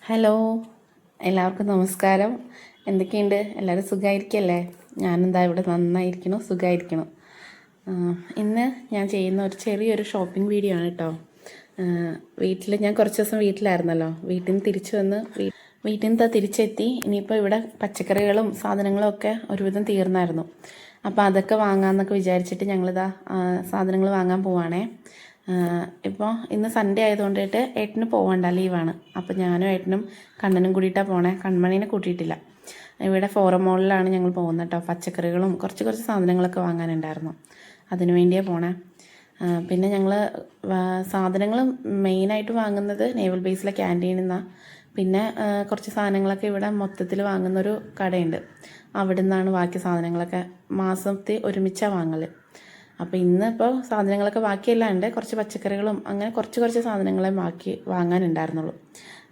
Hello, എല്ലാവർക്കും നമസ്കാരം. എന്തൊക്കെയുണ്ട്? എല്ലാവരും സുഖമായിരിക്കല്ലേ? ഞാനെന്താ ഇവിടെ നന്നായിരിക്കണം, സുഖമായിരിക്കണം. ഇന്ന് ഞാൻ ചെയ്യുന്ന ഒരു ചെറിയൊരു ഷോപ്പിംഗ് വീഡിയോ ആണ് കേട്ടോ. ഞാൻ കുറച്ച് ദിവസം വീട്ടിലായിരുന്നല്ലോ. വീട്ടിൽ നിന്ന് തിരിച്ചു വന്ന് വീട്ടിൽ നിന്ന് തിരിച്ചെത്തി. ഇനിയിപ്പോൾ ഇവിടെ പച്ചക്കറികളും സാധനങ്ങളും ഒക്കെ ഒരുവിധം തീർന്നായിരുന്നു. അപ്പോൾ അതൊക്കെ വാങ്ങാമെന്നൊക്കെ വിചാരിച്ചിട്ട് ഞങ്ങളിതാ സാധനങ്ങൾ വാങ്ങാൻ പോവാണേ. ഇപ്പോൾ ഇന്ന് സൺഡേ ആയതുകൊണ്ടിട്ട് ഏട്ടന് പോകണ്ട, ലീവാണ്. അപ്പോൾ ഞാനും ഏട്ടനും കണ്ണനും കൂടിയിട്ടാണ് പോണേ. കൺമണീനെ കൂട്ടിയിട്ടില്ല. ഇവിടെ ഫോറം മോളിലാണ് ഞങ്ങൾ പോകുന്നത് കേട്ടോ. പച്ചക്കറികളും കുറച്ച് സാധനങ്ങളൊക്കെ വാങ്ങാനുണ്ടായിരുന്നു, അതിനു വേണ്ടിയാണ് പോണേ. പിന്നെ ഞങ്ങൾ സാധനങ്ങൾ മെയിനായിട്ട് വാങ്ങുന്നത് നേവൽ ബേസിലെ ക്യാൻറ്റീനിൽ നിന്നാണ്. പിന്നെ കുറച്ച് സാധനങ്ങളൊക്കെ ഇവിടെ മൊത്തത്തിൽ വാങ്ങുന്നൊരു കടയുണ്ട്, അവിടെ നിന്നാണ് ബാക്കി സാധനങ്ങളൊക്കെ മാസത്തിൽ ഒരുമിച്ചാണ് വാങ്ങൽ. അപ്പോൾ ഇന്നിപ്പോൾ സാധനങ്ങളൊക്കെ ബാക്കിയെല്ലാം ഉണ്ട്. കുറച്ച് പച്ചക്കറികളും അങ്ങനെ കുറച്ച് സാധനങ്ങളെ ബാക്കി വാങ്ങാനുണ്ടായിരുന്നുള്ളൂ.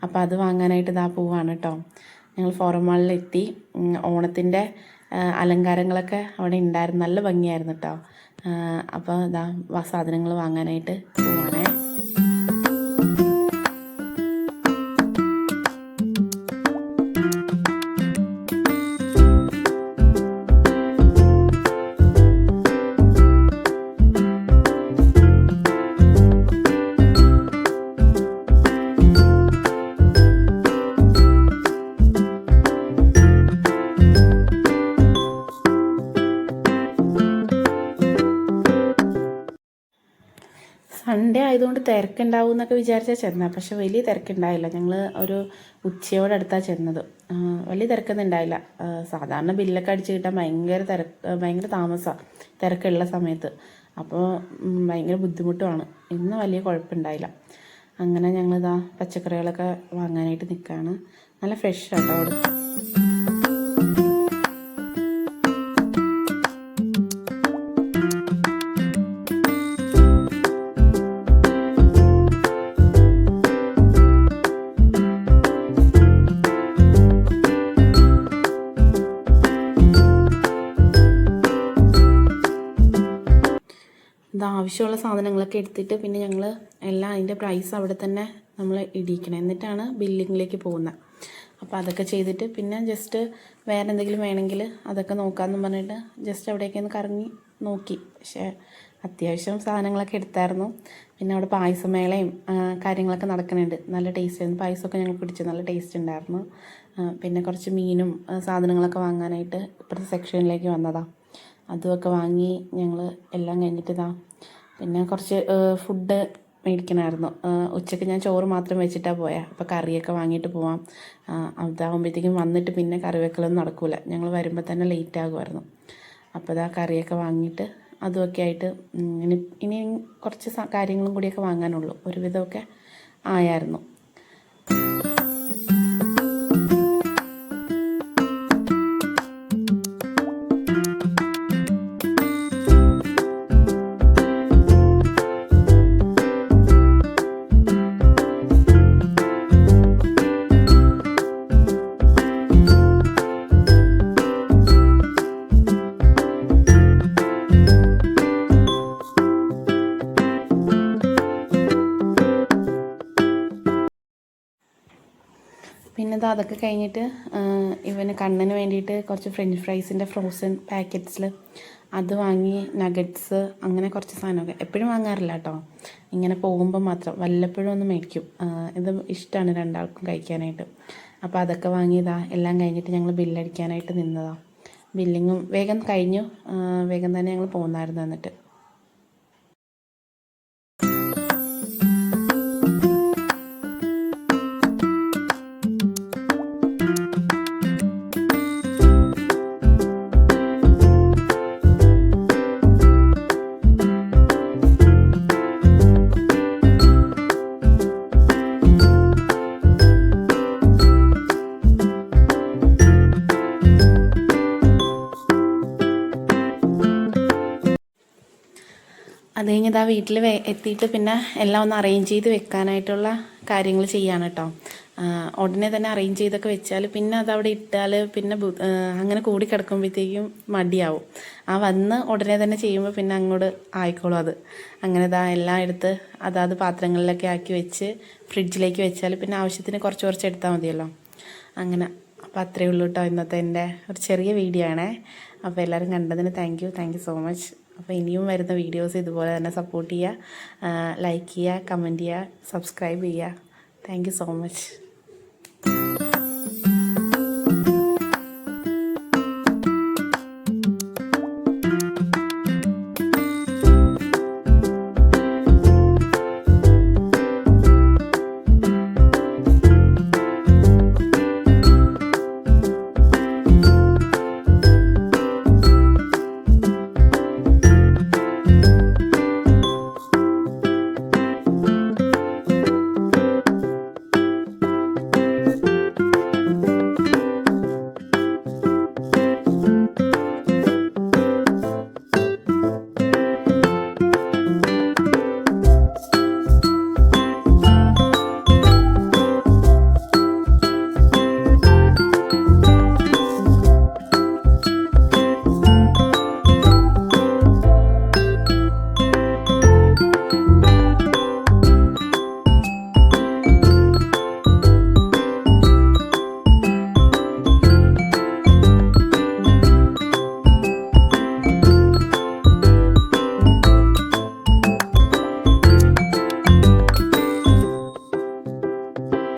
അപ്പോൾ അത് വാങ്ങാനായിട്ട് ഇതാ പോവാണ് കേട്ടോ. ഞങ്ങൾ ഫോറം മാളിലെത്തി. ഓണത്തിൻ്റെ അലങ്കാരങ്ങളൊക്കെ അവിടെ ഉണ്ടായിരുന്നു, നല്ല ഭംഗിയായിരുന്നു കേട്ടോ. അപ്പോൾ ഇതാ സാധനങ്ങൾ വാങ്ങാനായിട്ട് പോവാണേ. സൺഡേ ആയതുകൊണ്ട് തിരക്കുണ്ടാവും എന്നൊക്കെ വിചാരിച്ചാൽ ചെന്നാൽ, പക്ഷെ വലിയ തിരക്കുണ്ടായില്ല. ഞങ്ങൾ ഒരു ഉച്ചയോടടുത്താണ് ചെന്നത്. വലിയ തിരക്കൊന്നും ഉണ്ടായില്ല. സാധാരണ ബില്ലൊക്കെ അടിച്ച് കിട്ടാൻ ഭയങ്കര താമസമാണ് തിരക്കുള്ള സമയത്ത്. അപ്പോൾ ഭയങ്കര ബുദ്ധിമുട്ടുമാണ്. ഇന്ന് വലിയ കുഴപ്പമുണ്ടായില്ല. അങ്ങനെ ഞങ്ങളിതാ പച്ചക്കറികളൊക്കെ വാങ്ങാനായിട്ട് നിൽക്കുകയാണ്. നല്ല ഫ്രഷ് ആട്ടോ അവിടെ. ആവശ്യമുള്ള സാധനങ്ങളൊക്കെ എടുത്തിട്ട് പിന്നെ ഞങ്ങൾ എല്ലാം അതിൻ്റെ പ്രൈസ് അവിടെ തന്നെ നമ്മൾ ഇടിയിക്കണം, എന്നിട്ടാണ് ബില്ലിങ്ങിലേക്ക് പോകുന്നത്. അപ്പോൾ അതൊക്കെ ചെയ്തിട്ട് പിന്നെ ജസ്റ്റ് വേറെ എന്തെങ്കിലും വേണമെങ്കിൽ അതൊക്കെ നോക്കാമെന്ന് പറഞ്ഞിട്ട് ജസ്റ്റ് അവിടേക്കൊന്ന് കറങ്ങി നോക്കി. പക്ഷേ അത്യാവശ്യം സാധനങ്ങളൊക്കെ എടുത്തായിരുന്നു. പിന്നെ അവിടെ പായസമേളയും കാര്യങ്ങളൊക്കെ നടക്കുന്നുണ്ട്. നല്ല ടേസ്റ്റ് ആയിരുന്നു. പായസമൊക്കെ ഞങ്ങൾ കുടിച്ചു, നല്ല ടേസ്റ്റ് ഉണ്ടായിരുന്നു. പിന്നെ കുറച്ച് മീനും സാധനങ്ങളൊക്കെ വാങ്ങാനായിട്ട് ഇപ്പുറത്തെ സെക്ഷനിലേക്ക് വന്നതാണ്. അതുമൊക്കെ വാങ്ങി ഞങ്ങൾ എല്ലാം കഴിഞ്ഞിട്ട് പിന്നെ കുറച്ച് ഫുഡ് മേടിക്കണമായിരുന്നു. ഉച്ചയ്ക്ക് ഞാൻ ചോറ് മാത്രം വെച്ചിട്ടാണ് പോയത്. അപ്പോൾ കറിയൊക്കെ വാങ്ങിയിട്ട് പോവാം. അതാകുമ്പോഴത്തേക്കും വന്നിട്ട് പിന്നെ കറി വെക്കലൊന്നും നടക്കില്ല. ഞങ്ങൾ വരുമ്പോൾ തന്നെ ലേറ്റ് ആകുമായിരുന്നു. അപ്പോൾ കറിയൊക്കെ വാങ്ങിയിട്ട് അതുമൊക്കെ ആയിട്ട് ഇനി കുറച്ച് കാര്യങ്ങളും കൂടിയൊക്കെ വാങ്ങാനുള്ളൂ. ഒരുവിധമൊക്കെ ആയായിരുന്നു. പിന്നെ അതൊക്കെ കഴിഞ്ഞിട്ട് ഇവന് കണ്ണന് വേണ്ടിയിട്ട് കുറച്ച് ഫ്രഞ്ച് ഫ്രൈസിൻ്റെ ഫ്രോസൺ പാക്കറ്റ്സിൽ അത് വാങ്ങി. നഗറ്റ്സ് അങ്ങനെ കുറച്ച് സാധനമൊക്കെ എപ്പോഴും വാങ്ങാറില്ല കേട്ടോ, ഇങ്ങനെ പോകുമ്പോൾ മാത്രം വല്ലപ്പോഴും ഒന്ന് മേടിക്കും. ഇത് ഇഷ്ടമാണ് രണ്ടാൾക്കും കഴിക്കാനായിട്ട്. അപ്പോൾ അതൊക്കെ വാങ്ങിയതാ. എല്ലാം കഴിഞ്ഞിട്ട് ഞങ്ങൾ ബില്ലടിക്കാനായിട്ട് നിന്നതാണ്. ബില്ലിങ്ങും വേഗം കഴിഞ്ഞു. വേഗം തന്നെ ഞങ്ങൾ പോകുന്നായിരുന്നു. എന്നിട്ട് അത് കഴിഞ്ഞ് വീട്ടിൽ എത്തിയിട്ട് പിന്നെ എല്ലാം ഒന്ന് അറേഞ്ച് ചെയ്ത് വെക്കാനായിട്ടുള്ള കാര്യങ്ങൾ ചെയ്യാണ് കേട്ടോ. ഉടനെ തന്നെ അറേഞ്ച് ചെയ്തൊക്കെ വെച്ചാൽ പിന്നെ അതവിടെ ഇട്ടാൽ പിന്നെ അങ്ങനെ കൂടി കിടക്കുമ്പോഴത്തേക്കും മടിയാവും. വന്ന് ഉടനെ തന്നെ ചെയ്യുമ്പോൾ പിന്നെ അങ്ങോട്ട് ആയിക്കോളും അത്. അങ്ങനെ എല്ലാം എടുത്ത് അതാത് പാത്രങ്ങളിലൊക്കെ ആക്കി വെച്ച് ഫ്രിഡ്ജിലേക്ക് വെച്ചാൽ പിന്നെ ആവശ്യത്തിന് കുറച്ച് കുറച്ച് എടുത്താൽ മതിയല്ലോ. അങ്ങനെ അപ്പോൾ അത്രയേ ഉള്ളൂ കേട്ടോ ഇന്നത്തെ എൻ്റെ ഒരു ചെറിയ വീഡിയോ ആണേ. അപ്പോൾ എല്ലാവരും കണ്ടതിന് താങ്ക് യു സോ മച്ച്. അപ്പോൾ ഇനിയും വരുന്ന വീഡിയോസ് ഇതുപോലെ തന്നെ സപ്പോർട്ട് ചെയ്യുക, ലൈക്ക് ചെയ്യുക, കമൻറ്റ് ചെയ്യുക, സബ്സ്ക്രൈബ് ചെയ്യുക. Thank you so much.